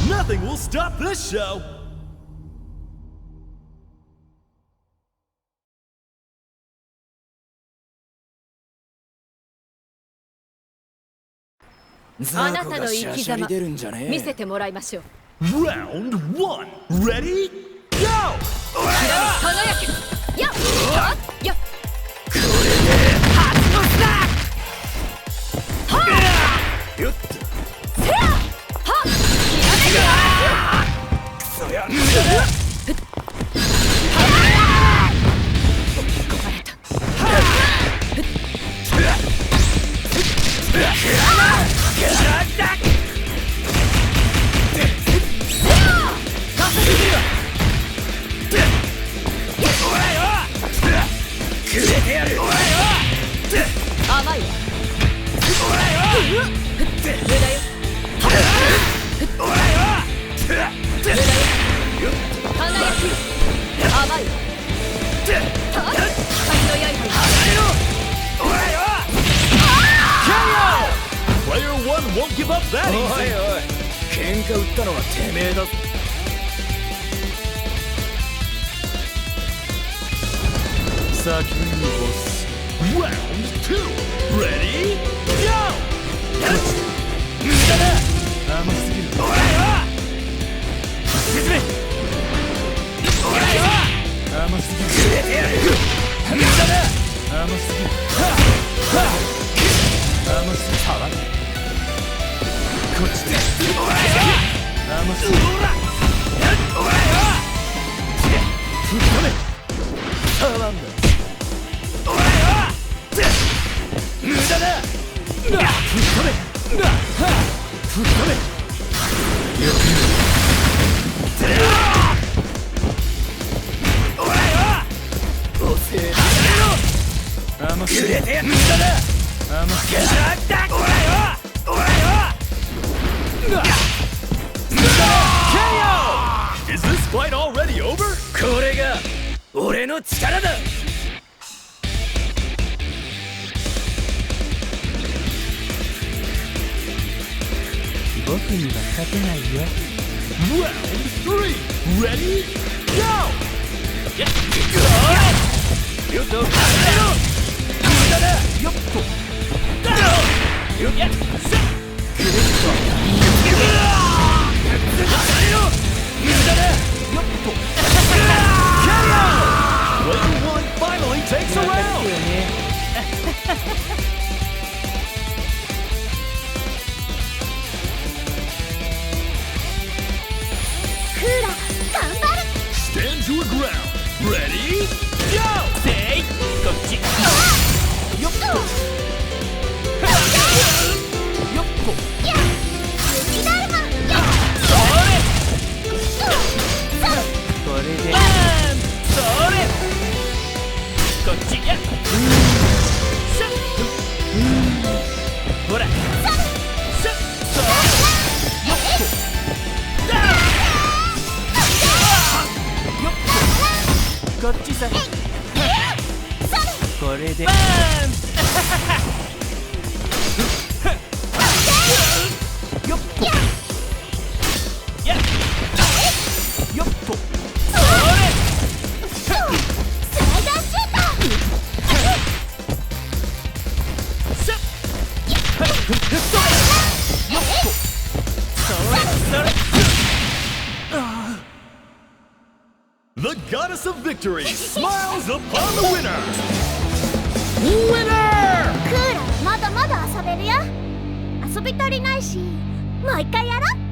Nothing will stop this show! あなたの生き様見せてもらいましょう。 Round 1 Ready? Go! 輝けやっやっこれで初のスタートよっとせやはっクソや甘いわPlayer 1 won't give up that easy! おいおい喧嘩売ったのはてめえだぞ。先にボス Round 2 Ready? Go! 無駄だ甘すぎる。おらよ沈めおらよ甘すぎる。くれてやる無駄だ甘すぎる。甘すぎる。こっちでおらよ甘すぎる。おらおらよ吹っ飛べ触んだ。おらよ無駄だ吹っ飛べ吹っ飛べよくおらよおせえ甘すぎる。くれてやる無駄だ甘すぎる。おらよおらよKO! Is this fight already over? これが俺の力だ。僕には勝てないよ。 Round 3 Ready? Go! よっと無駄だよっとよっクレジット無駄だよっと KO! Player 1 finally takes a round! クーラ頑張る Stand your ground. Ready? Go! せいこっちよっとよっとや雪だるまやこれでバーンそれこっちやシャッほらシャッそれよっダよっとこっちさこれでウンバーンよっとやよっとそれスライダーシュートシャッよっとそれ The goddess of victory smiles upon the winner! Winner! クーラまだまだ遊べるよ遊び足りないしもう一回やろう